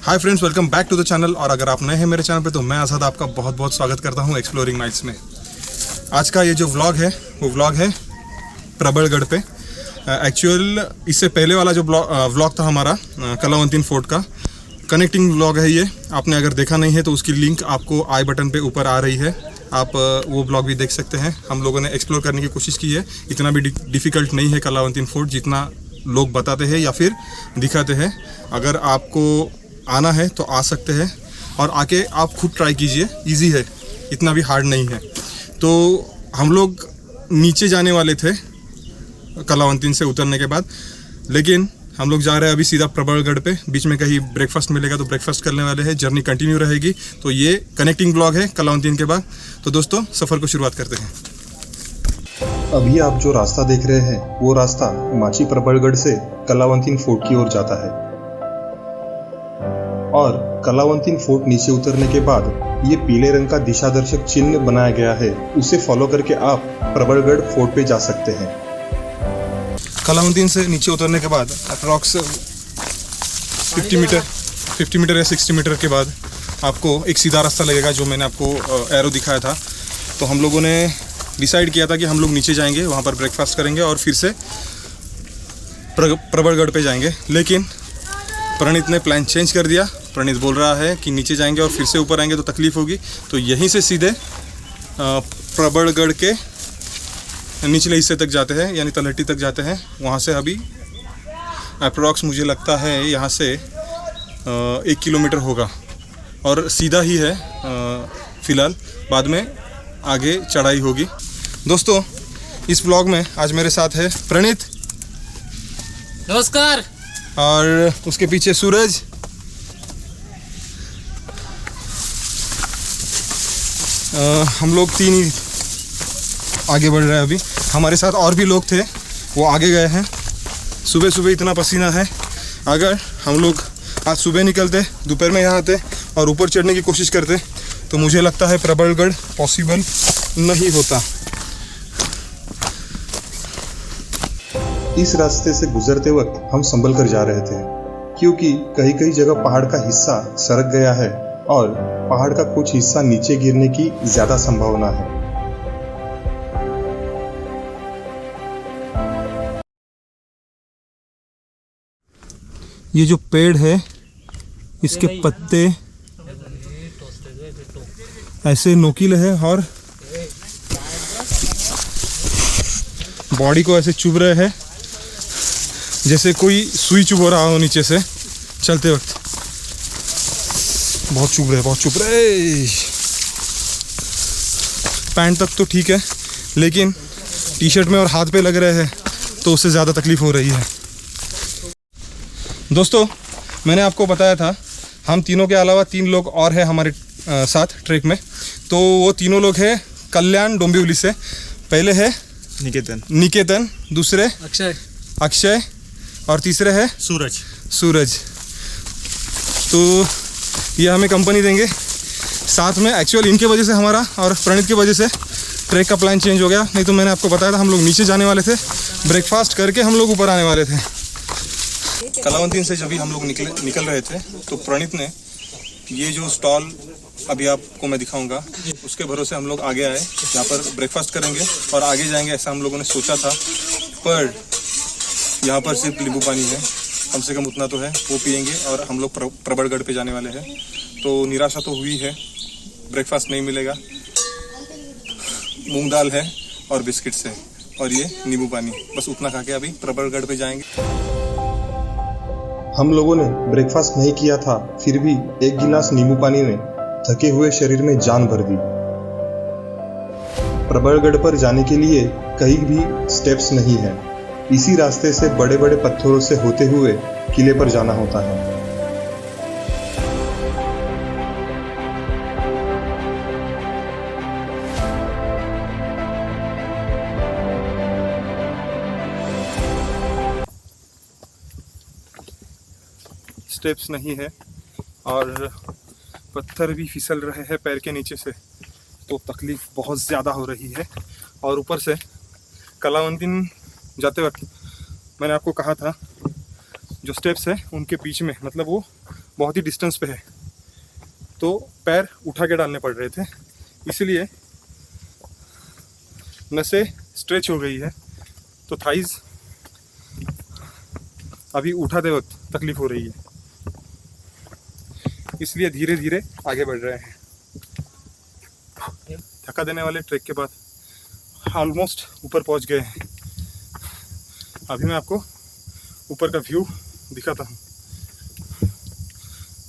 Hi friends, welcome back to the channel. और अगर आप नए हैं मेरे चैनल पे तो मैं आज़ाद आपका बहुत बहुत स्वागत करता हूं एक्सप्लोरिंग नाइट्स में। आज का ये जो व्लॉग है वो व्लॉग है प्रबलगढ़ पे। एक्चुअल इससे पहले वाला जो व्लॉग था हमारा कलावंतीन फोर्ट का कनेक्टिंग व्लॉग है ये। आपने अगर देखा नहीं है तो उसकी लिंक आपको आई बटन पे ऊपर आ रही है, आप वो ब्लॉग भी देख सकते हैं। हम लोगों ने एक्सप्लोर करने की कोशिश की है। इतना भी डिफ़िकल्ट नहीं है कलावंतीन फोर्ट जितना लोग बताते हैं या फिर दिखाते हैं। अगर आपको आना है तो आ सकते हैं और आके आप खुद ट्राई कीजिए, इजी है, इतना भी हार्ड नहीं है। तो हम लोग नीचे जाने वाले थे कलावंतीन से उतरने के बाद, लेकिन हम लोग जा रहे हैं अभी सीधा प्रबलगढ़ पे। बीच में कहीं ब्रेकफास्ट मिलेगा तो ब्रेकफास्ट करने वाले हैं। जर्नी कंटिन्यू रहेगी। तो ये कनेक्टिंग ब्लॉग है कलावंतीन के बाद। तो दोस्तों सफ़र को शुरुआत करते हैं। अभी आप जो रास्ता देख रहे हैं वो रास्ता माची प्रबलगढ़ से कलावंतीन फोर्ट की ओर जाता है। और कलावंतीन फोर्ट नीचे उतरने के बाद ये पीले रंग का दिशादर्शक चिन्ह बनाया गया है, उसे फॉलो करके आप प्रबलगढ़ फोर्ट पे जा सकते हैं। कलावंतीन से नीचे उतरने के बाद अप्रॉक्स 50 मीटर या 60 मीटर के बाद आपको एक सीधा रास्ता लगेगा जो मैंने आपको एरो दिखाया था। तो हम लोगों ने डिसाइड किया था कि हम लोग नीचे जाएंगे, वहाँ पर ब्रेकफास्ट करेंगे और फिर से प्रबलगढ़ पे जाएंगे। लेकिन प्रणीत ने प्लान चेंज कर दिया। प्रणीत बोल रहा है कि नीचे जाएंगे और फिर से ऊपर आएंगे तो तकलीफ़ होगी, तो यहीं से सीधे प्रबलगढ़ के निचले हिस्से तक जाते हैं, यानी तलहटी तक जाते हैं। वहाँ से अभी अप्रॉक्स मुझे लगता है यहाँ से 1 किलोमीटर होगा और सीधा ही है फ़िलहाल, बाद में आगे चढ़ाई होगी। दोस्तों इस ब्लॉग में आज मेरे साथ है प्रणीत, नमस्कार, और उसके पीछे सूरज, हम लोग 3 ही आगे बढ़ रहे हैं। अभी हमारे साथ और भी लोग थे, वो आगे गए हैं। सुबह सुबह इतना पसीना है। अगर हम लोग आज सुबह निकलते, दोपहर में यहाँ आते और ऊपर चढ़ने की कोशिश करते तो मुझे लगता है प्रबलगढ़ पॉसिबल नहीं होता। इस रास्ते से गुजरते वक्त हम संभल कर जा रहे थे, क्योंकि कहीं कहीं जगह पहाड़ का हिस्सा सरक गया है और पहाड़ का कुछ हिस्सा नीचे गिरने की ज्यादा संभावना है। ये जो पेड़ है इसके पत्ते ऐसे नोकीले हैं और बॉडी को ऐसे चुभ रहे हैं जैसे कोई सुई चुभ रहा हो नीचे से चलते वक्त। बहुत चुभ रहे। पैंट तक तो ठीक है, लेकिन टी शर्ट में और हाथ पे लग रहे हैं तो उससे ज़्यादा तकलीफ़ हो रही है। दोस्तों मैंने आपको बताया था हम तीनों के अलावा 3 लोग और हैं हमारे साथ ट्रैक में। तो वो तीनों लोग हैं कल्याण डोंबिवली से। पहले है निकेतन, दूसरे अक्षय और तीसरे है सूरज। तो ये हमें कंपनी देंगे साथ में। एक्चुअल इनके वजह से हमारा और प्रणीत की वजह से ट्रैक का प्लान चेंज हो गया। नहीं तो मैंने आपको बताया था हम लोग नीचे जाने वाले थे, ब्रेकफास्ट करके हम लोग ऊपर आने वाले थे। कलावंतीन से जब भी हम लोग निकल रहे थे तो प्रणीत ने ये जो स्टॉल अभी आपको मैं दिखाऊंगा उसके भरोसे हम लोग आगे आए, यहाँ पर ब्रेकफास्ट करेंगे और आगे जाएंगे ऐसा हम लोगों ने सोचा था। पर यहाँ पर सिर्फ नींबू पानी है, कम से कम उतना तो है, वो पियेंगे और हम लोग प्रबलगढ़ पे जाने वाले हैं। तो निराशा तो हुई है, ब्रेकफास्ट नहीं मिलेगा। मूंग दाल है और बिस्किट्स है और ये नींबू पानी, बस उतना खा के अभी प्रबलगढ़ पे जाएंगे। हम लोगों ने ब्रेकफास्ट नहीं किया था, फिर भी 1 गिलास नींबू पानी ने थके हुए शरीर में जान भर दी। प्रबलगढ़ पर जाने के लिए कहीं भी स्टेप्स नहीं है। इसी रास्ते से बड़े बड़े पत्थरों से होते हुए किले पर जाना होता है। स्टेप्स नहीं है और पत्थर भी फिसल रहे हैं पैर के नीचे से, तो तकलीफ़ बहुत ज़्यादा हो रही है। और ऊपर से कलावंतीन जाते वक्त मैंने आपको कहा था जो स्टेप्स है उनके बीच में, मतलब वो बहुत ही डिस्टेंस पे है, तो पैर उठा के डालने पड़ रहे थे, इसलिए नसें स्ट्रेच हो गई है, तो थाइज अभी उठाते वक्त तकलीफ हो रही है, इसलिए धीरे धीरे आगे बढ़ रहे हैं। थका देने वाले ट्रैक के बाद ऑलमोस्ट ऊपर पहुंच गए हैं। अभी मैं आपको ऊपर का व्यू दिखाता हूँ।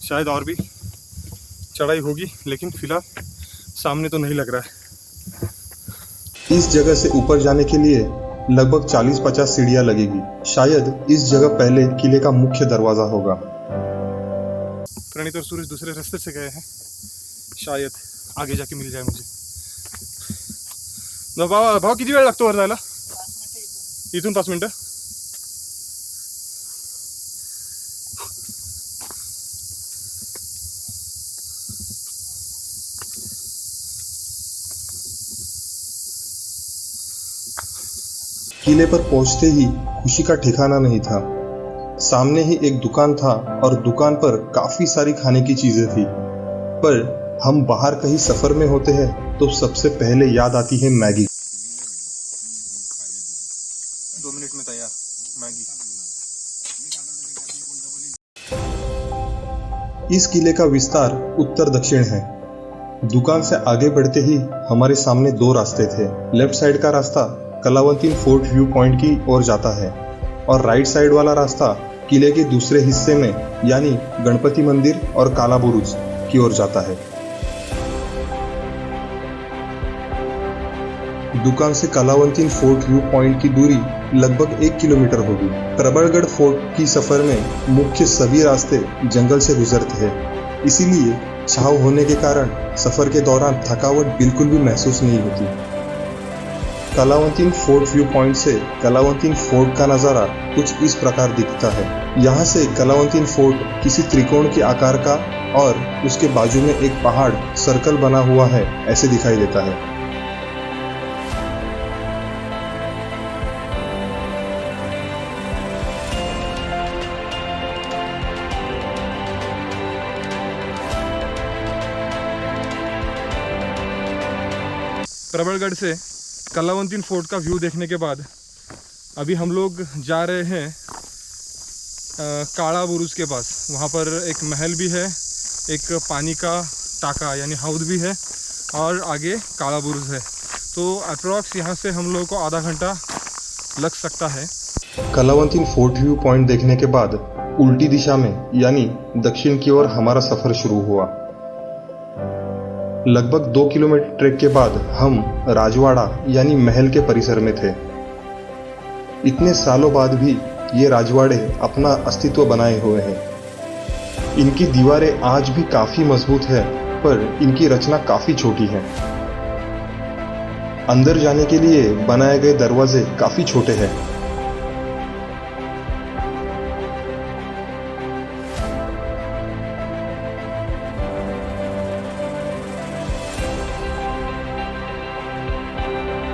शायद और भी चढ़ाई होगी, लेकिन फिलहाल सामने तो नहीं लग रहा है। इस जगह से ऊपर जाने के लिए लगभग 40-50 सीढ़ियां लगेगी। शायद इस जगह पहले किले का मुख्य दरवाजा होगा। प्रणीत और सूरज दूसरे रास्ते से गए हैं, शायद आगे जाके मिल जाए मुझे। भाव किती वेळ लागतो वर जायला? इथून 5 मिनिटं। किले पर पहुंचते ही खुशी का ठिकाना नहीं था। सामने ही एक दुकान था और दुकान पर काफी सारी खाने की चीजें थी। पर हम बाहर कहीं सफर में होते हैं तो सबसे पहले याद आती है मैगी। 2 मिनट में तैयार मैगी। इस किले का विस्तार उत्तर दक्षिण है। दुकान से आगे बढ़ते ही हमारे सामने 2 रास्ते थे। लेफ्ट साइड का रास्ता कलावंतीन फोर्ट व्यू पॉइंट की ओर जाता है और राइट साइड वाला रास्ता किले के दूसरे हिस्से में यानी गणपति मंदिर और काला बुरुज की ओर जाता है। दुकान से कलावंतीन फोर्ट व्यू पॉइंट की दूरी लगभग 1 किलोमीटर होगी। प्रबलगढ़ फोर्ट की सफर में मुख्य सभी रास्ते जंगल से गुजरते हैं, इसीलिए छाव होने के कारण सफर के दौरान थकावट बिल्कुल भी महसूस नहीं होती। कलावंतीन फोर्ट व्यू पॉइंट से कलावंतीन फोर्ट का नज़ारा कुछ इस प्रकार दिखता है। यहाँ से कलावंतीन फोर्ट किसी त्रिकोण के आकार का और उसके बाजू में एक पहाड़ सर्कल बना हुआ है ऐसे दिखाई देता है। प्रबलगढ़ से कलावंतीन फोर्ट का व्यू देखने के बाद अभी हम लोग जा रहे हैं काला बुरुज के पास। वहाँ पर एक महल भी है, एक पानी का टाका यानी हौद भी है और आगे काला बुरुज है। तो अप्रॉक्स यहाँ से हम लोग को आधा घंटा लग सकता है। कलावंतीन फोर्ट व्यू पॉइंट देखने के बाद उल्टी दिशा में यानी दक्षिण की ओर हमारा सफर शुरू हुआ। लगभग 2 किलोमीटर ट्रैक के बाद हम राजवाड़ा यानी महल के परिसर में थे। इतने सालों बाद भी ये राजवाड़े अपना अस्तित्व बनाए हुए हैं। इनकी दीवारें आज भी काफी मजबूत है, पर इनकी रचना काफी छोटी है। अंदर जाने के लिए बनाए गए दरवाजे काफी छोटे हैं।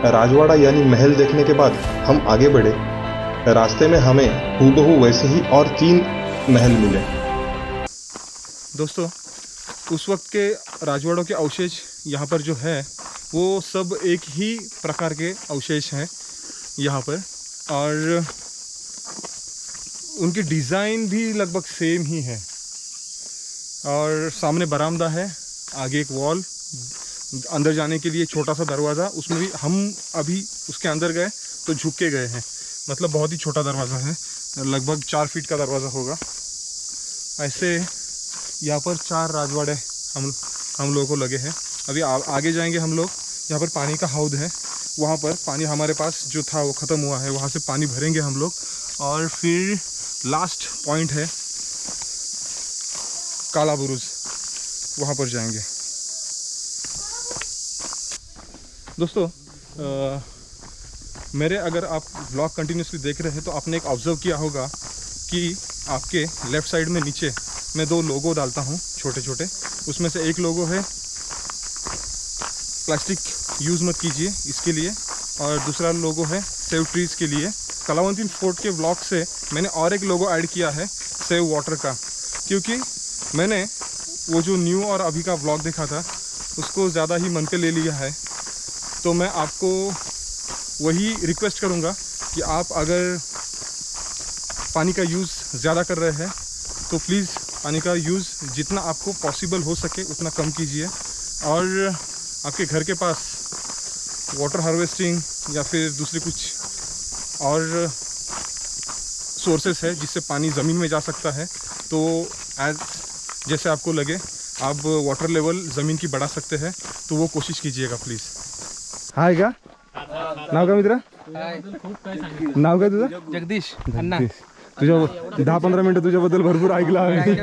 राजवाड़ा यानी महल देखने के बाद हम आगे बढ़े। रास्ते में हमें हूबहू वैसे ही और 3 महल मिले। दोस्तों, उस वक्त के राजवाड़ों के अवशेष यहाँ पर जो है वो सब एक ही प्रकार के अवशेष हैं यहाँ पर, और उनकी डिज़ाइन भी लगभग सेम ही है। और सामने बरामदा है, आगे एक वॉल, अंदर जाने के लिए छोटा सा दरवाज़ा। उसमें भी हम अभी उसके अंदर गए तो झुक के गए हैं, मतलब बहुत ही छोटा दरवाज़ा है, लगभग 4 फीट का दरवाज़ा होगा। ऐसे यहाँ पर 4 राजवाड़े हम लोगों को लगे हैं। अभी आगे जाएंगे हम लोग। यहाँ पर पानी का हौद है, वहाँ पर पानी हमारे पास जो था वो ख़त्म हुआ है, वहाँ से पानी भरेंगे हम लोग। और फिर लास्ट पॉइंट है काला बुरुज, वहाँ पर जाएंगे। दोस्तों, मेरे अगर आप ब्लॉग कंटिन्यूसली देख रहे हैं तो आपने एक ऑब्ज़र्व किया होगा कि आपके लेफ़्ट साइड में नीचे मैं 2 लोगो डालता हूँ छोटे छोटे। उसमें से एक लोगो है प्लास्टिक यूज़ मत कीजिए इसके लिए, और दूसरा लोगो है सेव ट्रीज़ के लिए। कलावंतीन फोर्ट के ब्लॉग से मैंने और एक लोगो ऐड किया है सेव वाटर का, क्योंकि मैंने वो जो न्यू और अभी का व्लॉग देखा था उसको ज़्यादा ही मन पे ले लिया है, तो मैं आपको वही रिक्वेस्ट करूँगा कि आप अगर पानी का यूज़ ज़्यादा कर रहे हैं तो प्लीज़ पानी का यूज़ जितना आपको पॉसिबल हो सके उतना कम कीजिए। और आपके घर के पास वाटर हार्वेस्टिंग या फिर दूसरी कुछ और सोर्सेस है जिससे पानी ज़मीन में जा सकता है, तो जैसे आपको लगे आप वाटर लेवल ज़मीन की बढ़ा सकते हैं, तो वो कोशिश कीजिएगा प्लीज़। हाय का नाव का मित्रा, नाव काय तुझं? जगदीश अण्णा. तुझ्या 10-15 मिनटं तुझ्याबद्दल भरपूर ऐकलं आहे.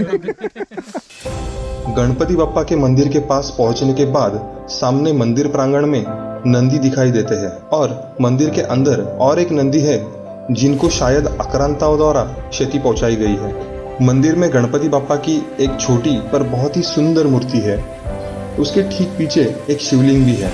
गणपति बप्पा के मंदिर के पास पहुंचने के बाद सामने मंदिर प्रांगण में नंदी दिखाई देते हैं और मंदिर के अंदर और एक नंदी है जिनको शायद आक्रांताओं द्वारा क्षति पहुंचाई गई है। मंदिर में गणपति बप्पा की एक छोटी पर बहुत ही सुंदर मूर्ति है। उसके ठीक पीछे एक शिवलिंग भी है।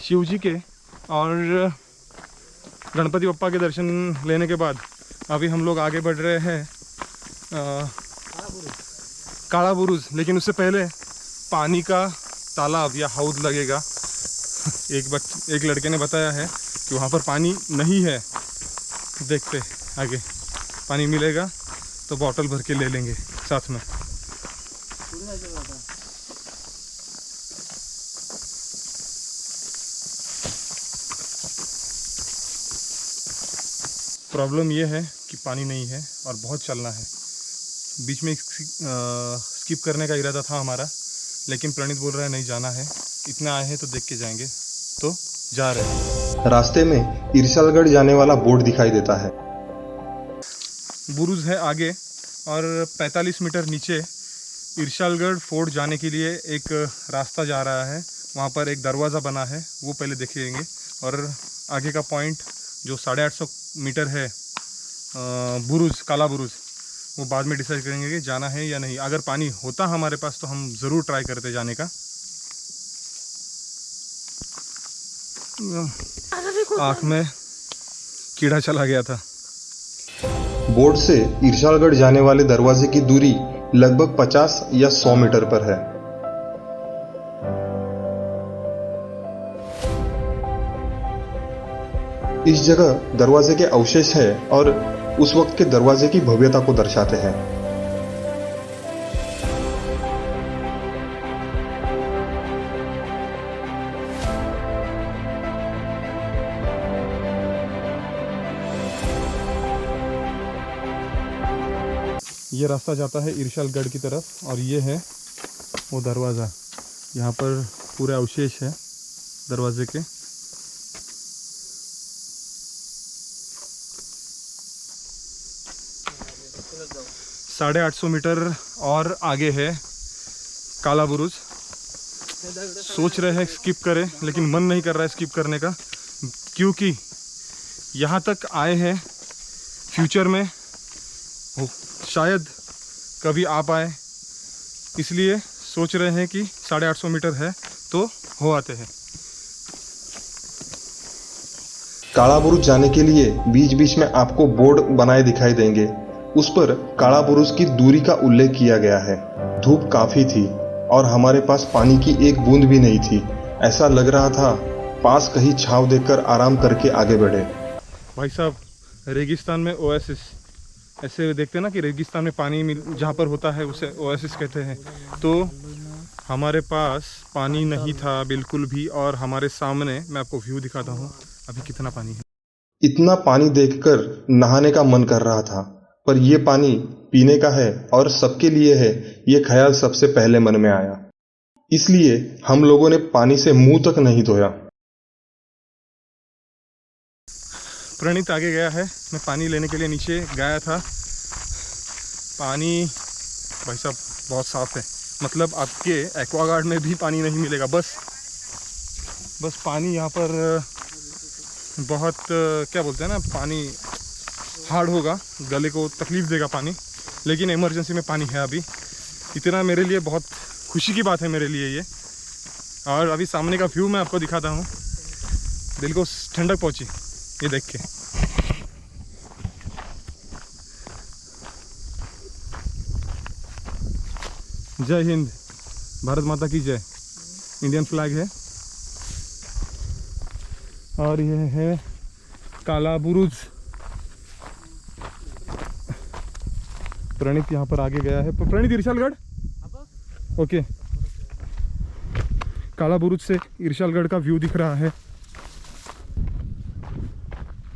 शिव जी के और गणपति बप्पा के दर्शन लेने के बाद अभी हम लोग आगे बढ़ रहे हैं काला बुरुज। लेकिन उससे पहले पानी का तालाब या हौद लगेगा। एक लड़के ने बताया है कि वहाँ पर पानी नहीं है, देखते आगे पानी मिलेगा तो बॉटल भर के ले लेंगे साथ में। प्रॉब्लम ये है कि पानी नहीं है और बहुत चलना है। बीच में स्किप करने का इरादा था हमारा, लेकिन प्रणीत बोल रहा है नहीं जाना है, इतना आए हैं तो देख के जाएंगे, तो जा रहे हैं। रास्ते में इरशालगढ़ जाने वाला बोर्ड दिखाई देता है। बुरुज है आगे और 45 मीटर नीचे इरशालगढ़ फोर्ट जाने के लिए एक रास्ता जा रहा है। वहाँ पर एक दरवाज़ा बना है, वो पहले देखेंगे और आगे का पॉइंट जो 850 मीटर है बुरुज, काला बुरुज, वो बाद में डिसाइड करेंगे कि जाना है या नहीं। अगर पानी होता हमारे पास तो हम ज़रूर ट्राई करते जाने का। आँख में कीड़ा चला गया था। बोर्ड से इरशालगढ़ जाने वाले दरवाजे की दूरी लगभग 50 या 100 मीटर पर है। इस जगह दरवाजे के अवशेष है और उस वक्त के दरवाजे की भव्यता को दर्शाते हैं। ये रास्ता जाता है इरशालगढ़ की तरफ और ये है वो दरवाज़ा। यहाँ पर पूरे अवशेष है दरवाजे के। साढ़े 800 मीटर और आगे है काला बुरुज। सोच रहे हैं स्किप करें, लेकिन मन नहीं कर रहा है स्किप करने का, क्योंकि यहाँ तक आए हैं फ्यूचर में शायद कभी आ पाए, इसलिए सोच रहे हैं कि 850 मीटर है तो हो आते हैं। काला बुरुज जाने के लिए बीच बीच में आपको बोर्ड बनाए दिखाई देंगे। उस पर काला बुरुज की दूरी का उल्लेख किया गया है। धूप काफी थी और हमारे पास पानी की एक बूंद भी नहीं थी। ऐसा लग रहा था पास कहीं छांव देखकर आराम करके आगे बढ़े। भाई साहब, रेगिस्तान में ओएसिस ऐसे देखते हैं ना कि रेगिस्तान में पानी जहाँ पर होता है उसे ओएसिस कहते हैं। तो हमारे पास पानी नहीं था बिल्कुल भी, और हमारे सामने मैं आपको व्यू दिखाता हूँ अभी कितना पानी है। इतना पानी देखकर नहाने का मन कर रहा था, पर यह पानी पीने का है और सबके लिए है, ये ख्याल सबसे पहले मन में आया। इसलिए हम लोगों ने पानी से मुंह तक नहीं धोया। प्रणीत आगे गया है, मैं पानी लेने के लिए नीचे गया था। पानी भाई साहब बहुत साफ़ है, मतलब आपके एक्वागार्ड में भी पानी नहीं मिलेगा। बस पानी यहाँ पर बहुत क्या बोलते हैं ना, पानी हार्ड होगा, गले को तकलीफ़ देगा पानी, लेकिन इमरजेंसी में पानी है अभी। इतना मेरे लिए बहुत खुशी की बात है मेरे लिए ये। और अभी सामने का व्यू मैं आपको दिखाता हूँ, दिल को ठंडक पहुँची ये देख के। जय हिंद, भारत माता की जय। इंडियन फ्लैग है। और यह है काला बुरुज। प्रणीत यहाँ पर आगे गया है। प्रणीत ईर्षालगढ़, ओके। काला बुरुज से ईर्षालगढ़ का व्यू दिख रहा है।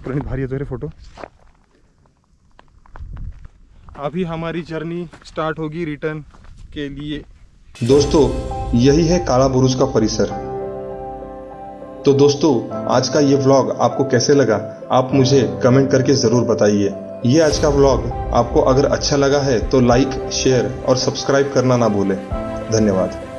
प्रणीत भारी है तेरे फोटो। अभी हमारी जर्नी स्टार्ट होगी रिटर्न के लिए। दोस्तों, यही है काला बुरुज का परिसर। तो दोस्तों, आज का ये व्लॉग आपको कैसे लगा, आप मुझे कमेंट करके ज़रूर बताइए। ये आज का व्लॉग आपको अगर अच्छा लगा है तो लाइक, शेयर और सब्सक्राइब करना ना भूलें। धन्यवाद।